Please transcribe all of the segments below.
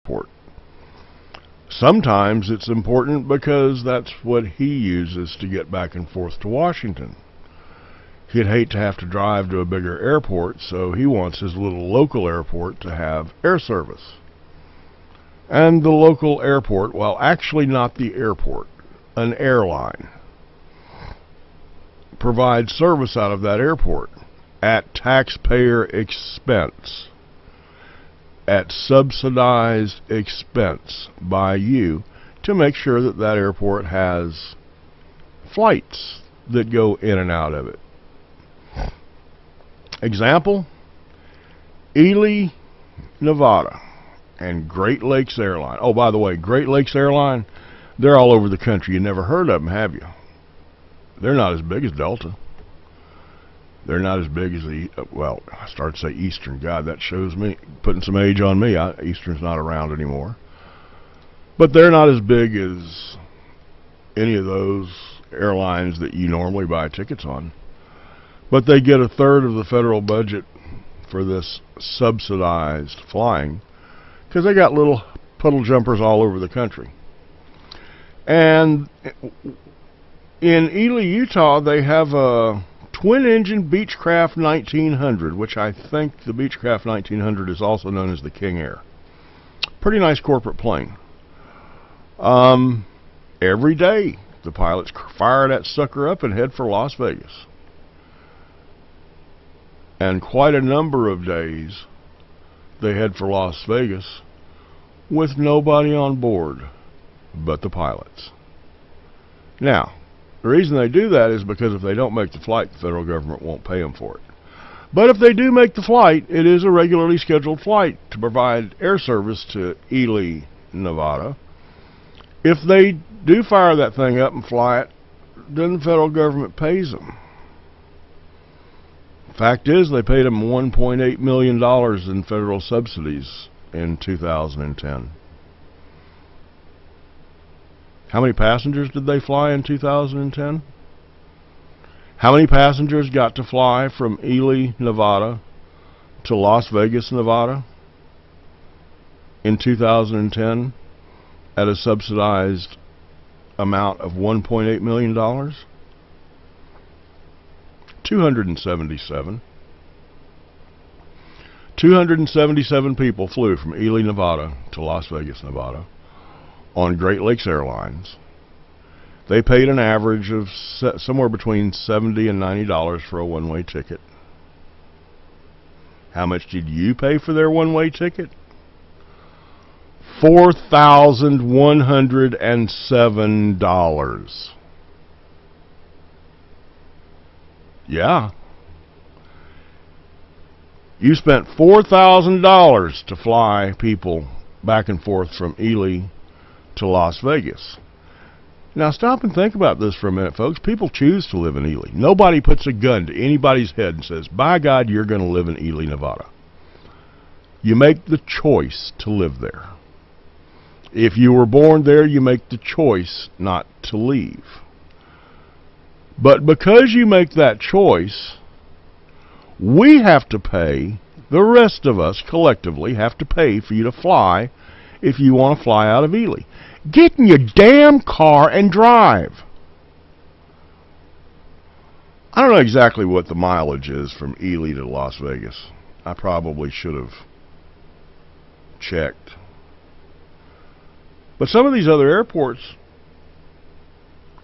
airport. Sometimes it's important because that's what he uses to get back and forth to Washington. He'd hate to have to drive to a bigger airport, so he wants his little local airport to have air service. And the local airport, well, actually not the airport, an airline, provides service out of that airport at taxpayer expense, at subsidized expense by you, to make sure that that airport has flights that go in and out of it. Example, Ely, Nevada, and Great Lakes Airline. Oh, by the way, Great Lakes Airline, they're all over the country. You never heard of them, have you? They're not as big as Delta. They're not as big as well, I started to say Eastern. God, that shows me, putting some age on me. Eastern's not around anymore. But they're not as big as any of those airlines that you normally buy tickets on. But they get a third of the federal budget for this subsidized flying because they got little puddle jumpers all over the country. And in Ely, Utah, they have a twin-engine Beechcraft 1900, which I think the Beechcraft 1900 is also known as the King Air. Pretty nice corporate plane. Every day, the pilots fire that sucker up and head for Las Vegas. And quite a number of days, they head for Las Vegas with nobody on board but the pilots. Now, the reason they do that is because if they don't make the flight, the federal government won't pay them for it. But if they do make the flight, it is a regularly scheduled flight to provide air service to Ely, Nevada. If they do fire that thing up and fly it, then the federal government pays them. Fact is, they paid them $1.8 million in federal subsidies in 2010. How many passengers did they fly in 2010? How many passengers got to fly from Ely, Nevada to Las Vegas, Nevada in 2010 at a subsidized amount of $1.8 million? 277. 277 people flew from Ely, Nevada to Las Vegas, Nevada on Great Lakes Airlines. They paid an average of somewhere between $70 and $90 for a one-way ticket. How much did you pay for their one-way ticket? $4,107. Yeah. You spent $4,000 to fly people back and forth from Ely to Las Vegas. Now stop and think about this for a minute, folks. People choose to live in Ely. Nobody puts a gun to anybody's head and says, by God, you're going to live in Ely, Nevada. You make the choice to live there. If you were born there, you make the choice not to leave. But because you make that choice, we have to pay, the rest of us collectively have to pay for you to fly if you want to fly out of Ely. Get in your damn car and drive. I don't know exactly what the mileage is from Ely to Las Vegas. I probably should have checked. But some of these other airports,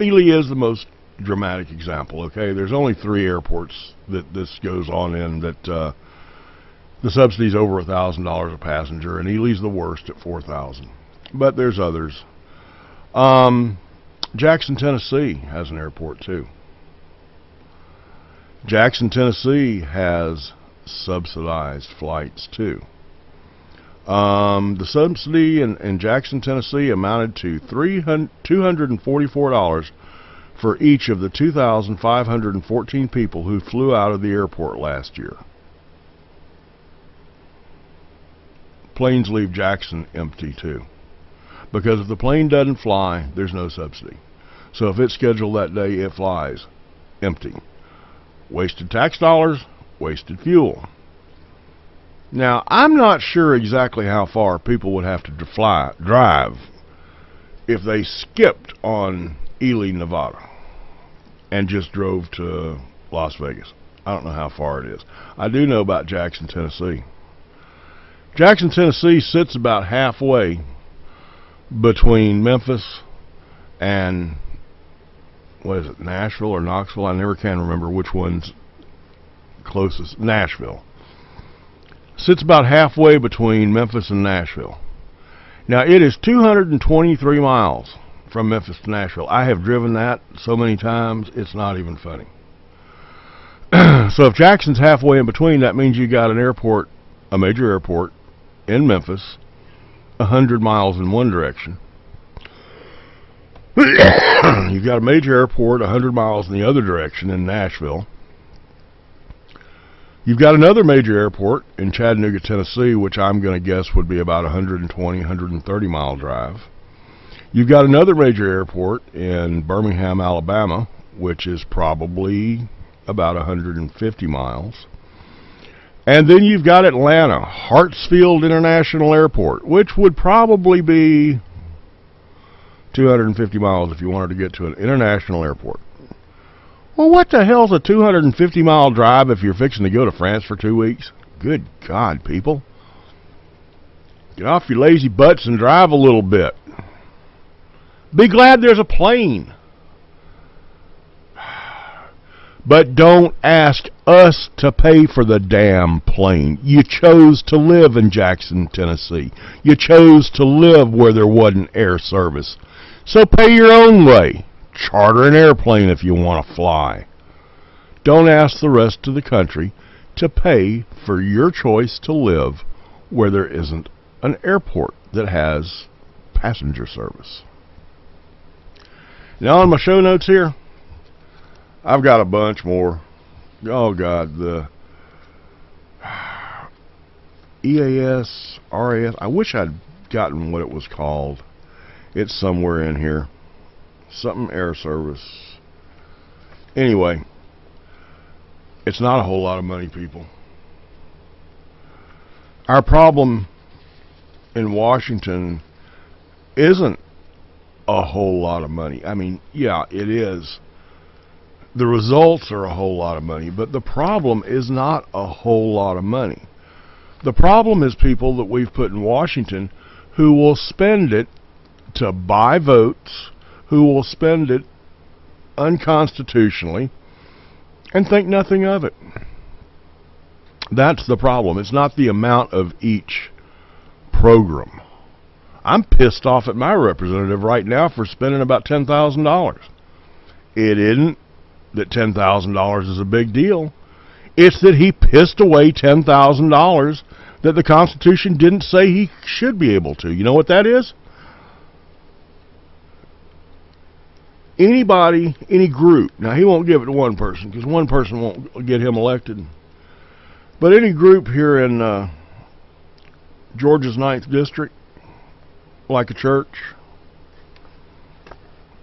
Ely is the most dramatic example, okay? There's only 3 airports that this goes on in that the subsidy's over $1,000 a passenger, and Ely's the worst at $4,000. But there's others. Jackson, Tennessee has an airport too. Jackson, Tennessee has subsidized flights too. The subsidy in Jackson, Tennessee amounted to $244 for each of the 2,514 people who flew out of the airport last year. Planes leave Jackson empty too, because if the plane doesn't fly, there's no subsidy. So if it's scheduled that day, it flies empty. Wasted tax dollars, wasted fuel. Now, I'm not sure exactly how far people would have to drive if they skipped on Ely, Nevada, and just drove to Las Vegas. I don't know how far it is. I do know about Jackson, Tennessee. Jackson, Tennessee sits about halfway between Memphis and, what is it, Nashville or Knoxville? I never can remember which one's closest. Nashville. Sits about halfway between Memphis and Nashville. Now, it is 223 miles from Memphis to Nashville. I have driven that so many times, it's not even funny. So if Jackson's halfway in between, that means you got an airport, a major airport, in Memphis, 100 miles in one direction. You've got a major airport 100 miles in the other direction in Nashville. You've got another major airport in Chattanooga, Tennessee, which I'm going to guess would be about 120, 130 mile drive. You've got another major airport in Birmingham, Alabama, which is probably about 150 miles. And then you've got Atlanta, Hartsfield International Airport, which would probably be 250 miles if you wanted to get to an international airport. Well, what the hell's a 250-mile drive if you're fixing to go to France for 2 weeks? Good God, people. Get off your lazy butts and drive a little bit. Be glad there's a plane. But don't ask us to pay for the damn plane. You chose to live in Jackson, Tennessee. You chose to live where there wasn't air service. So pay your own way. Charter an airplane if you want to fly. Don't ask the rest of the country to pay for your choice to live where there isn't an airport that has passenger service. Now on my show notes here, I've got a bunch more. Oh God, the EAS, RAS. I wish I'd gotten what it was called. It's somewhere in here. Something air service. Anyway, it's not a whole lot of money, people. Our problem in Washington isn't a whole lot of money. I mean, yeah, it is. The results are a whole lot of money, but the problem is not a whole lot of money. The problem is people that we've put in Washington who will spend it to buy votes, who will spend it unconstitutionally and think nothing of it. That's the problem. It's not the amount of each program. I'm pissed off at my representative right now for spending about $10,000. It isn't that $10,000 is a big deal. It's that he pissed away $10,000 that the Constitution didn't say he should be able to. You know what that is? Anybody, any group, now he won't give it to one person because one person won't get him elected, but any group here in Georgia's 9th District, like a church,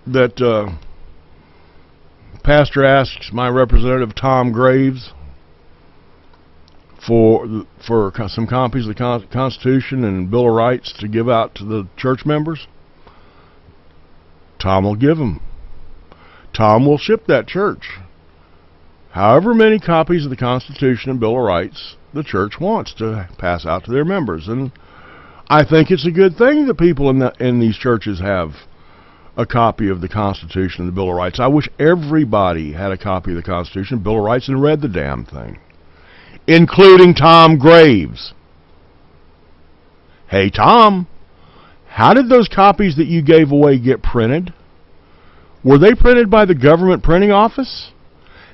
that pastor asks my representative Tom Graves for some copies of the Constitution and Bill of Rights to give out to the church members, Tom will give them. Tom will ship that church however many copies of the Constitution and Bill of Rights the church wants to pass out to their members. And I think it's a good thing that people in these churches have a copy of the Constitution and the Bill of Rights. I wish everybody had a copy of the Constitution and Bill of Rights and read the damn thing, including Tom Graves. Hey, Tom, how did those copies that you gave away get printed? Were they printed by the government printing office?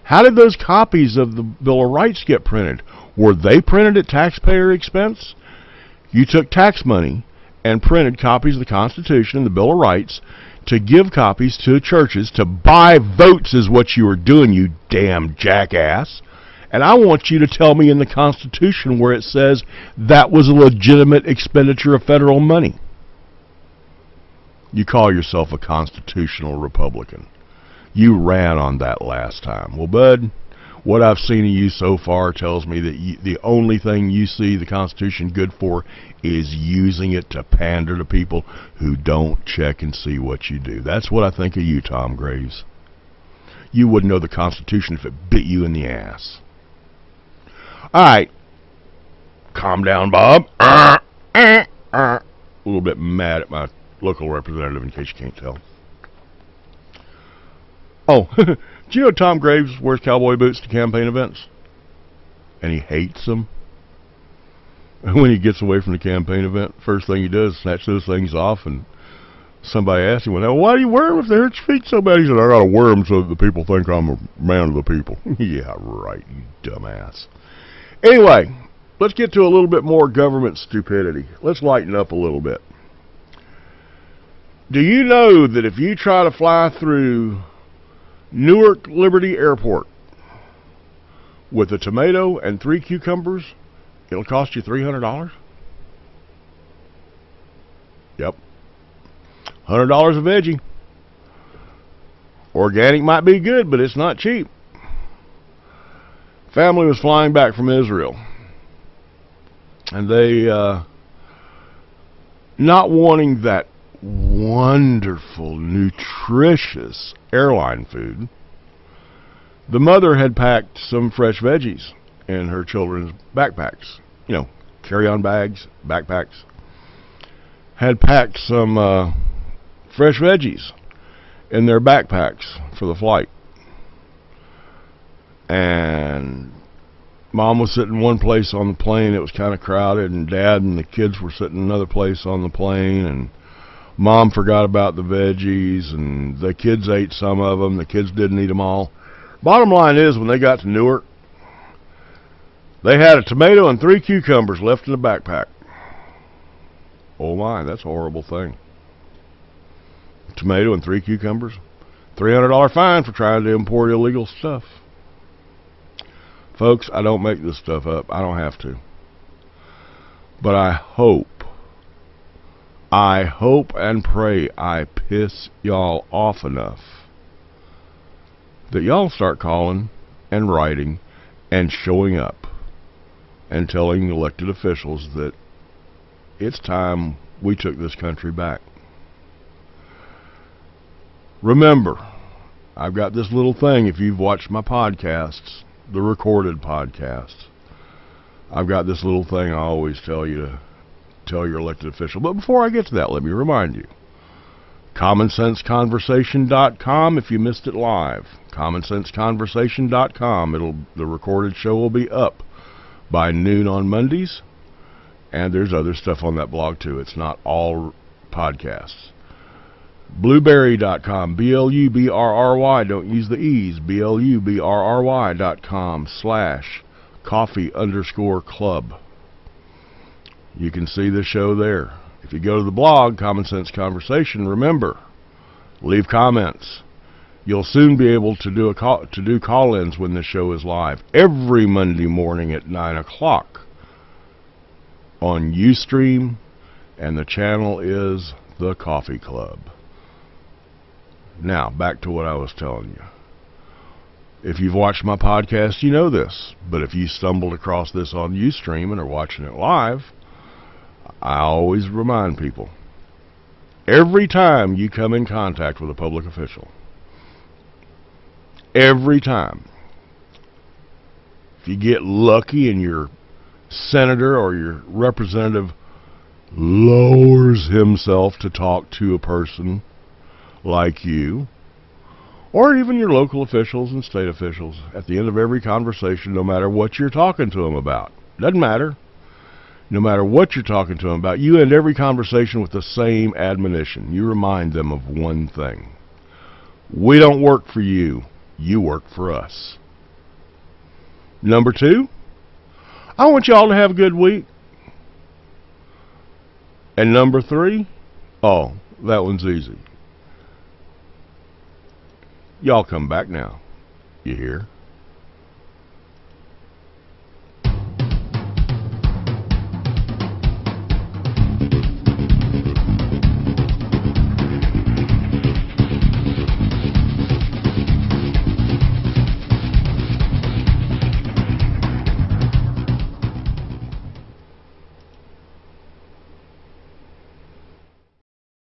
How did those copies of the Bill of Rights get printed? Were they printed at taxpayer expense? You took tax money and printed copies of the Constitution and the Bill of Rights to give copies to churches to buy votes is what you were doing, you damn jackass. And I want you to tell me in the Constitution where it says that was a legitimate expenditure of federal money. You call yourself a constitutional Republican. You ran on that last time. Well, bud, What I've seen of you so far tells me that the only thing you see the Constitution good for is using it to pander to people who don't check and see what you do. That's what I think of you, Tom Graves. You wouldn't know the Constitution if it bit you in the ass. All right. Calm down, Bob. A little bit mad at my local representative, in case you can't tell. Oh, do you know Tom Graves wears cowboy boots to campaign events? And he hates them. And when he gets away from the campaign event, first thing he does is snatch those things off, and somebody asks him, well, why do you wear them if they hurt your feet so bad? He said, I gotta wear them so that the people think I'm a man of the people. Yeah, right, you dumbass. Anyway, let's get to a little bit more government stupidity. Let's lighten up a little bit. Do you know that if you try to fly through Newark Liberty Airport with a tomato and 3 cucumbers, it'll cost you $300? Yep. $100 a veggie. Organic might be good, but it's not cheap. Family was flying back from Israel, and they, not wanting that wonderful, nutritious airline food, the mother had packed some fresh veggies in her children's backpacks. You know, carry-on bags, backpacks. Had packed some fresh veggies in their backpacks for the flight. And Mom was sitting one place on the plane. It was kind of crowded, and Dad and the kids were sitting another place on the plane, and Mom forgot about the veggies, and the kids ate some of them. The kids didn't eat them all. Bottom line is, when they got to Newark, they had a tomato and 3 cucumbers left in the backpack. Oh my, that's a horrible thing. Tomato and 3 cucumbers. $300 fine for trying to import illegal stuff. Folks, I don't make this stuff up. I don't have to. But I hope and pray I piss y'all off enough that y'all start calling and writing and showing up and telling elected officials that it's time we took this country back. Remember, I've got this little thing, if you've watched my podcasts, the recorded podcasts, I've got this little thing I always tell you to tell your elected official. But before I get to that, let me remind you, commonsenseconversation.com if you missed it live. commonsenseconversation.com. The recorded show will be up by noon on Mondays, and there's other stuff on that blog too. It's not all podcasts. Blueberry.com, BLUBRRY, don't use the E's, BLUBRRY.com/coffee_club. You can see the show there. If you go to the blog, Common Sense Conversation, remember, leave comments. You'll soon be able to do call-ins when the show is live every Monday morning at 9 o'clock on uStream, and the channel is The Coffee Club. Now, back to what I was telling you. If you've watched my podcast, you know this. But if you stumbled across this on uStream and are watching it live, I always remind people, every time you come in contact with a public official, every time, if you get lucky and your senator or your representative lowers himself to talk to a person like you, or even your local officials and state officials, at the end of every conversation, no matter what you're talking to them about, doesn't matter, no matter what you're talking to them about, you end every conversation with the same admonition. You remind them of one thing. We don't work for you. You work for us. Number 2, I want you all to have a good week. And number 3, oh, that one's easy. Y'all come back now. You hear?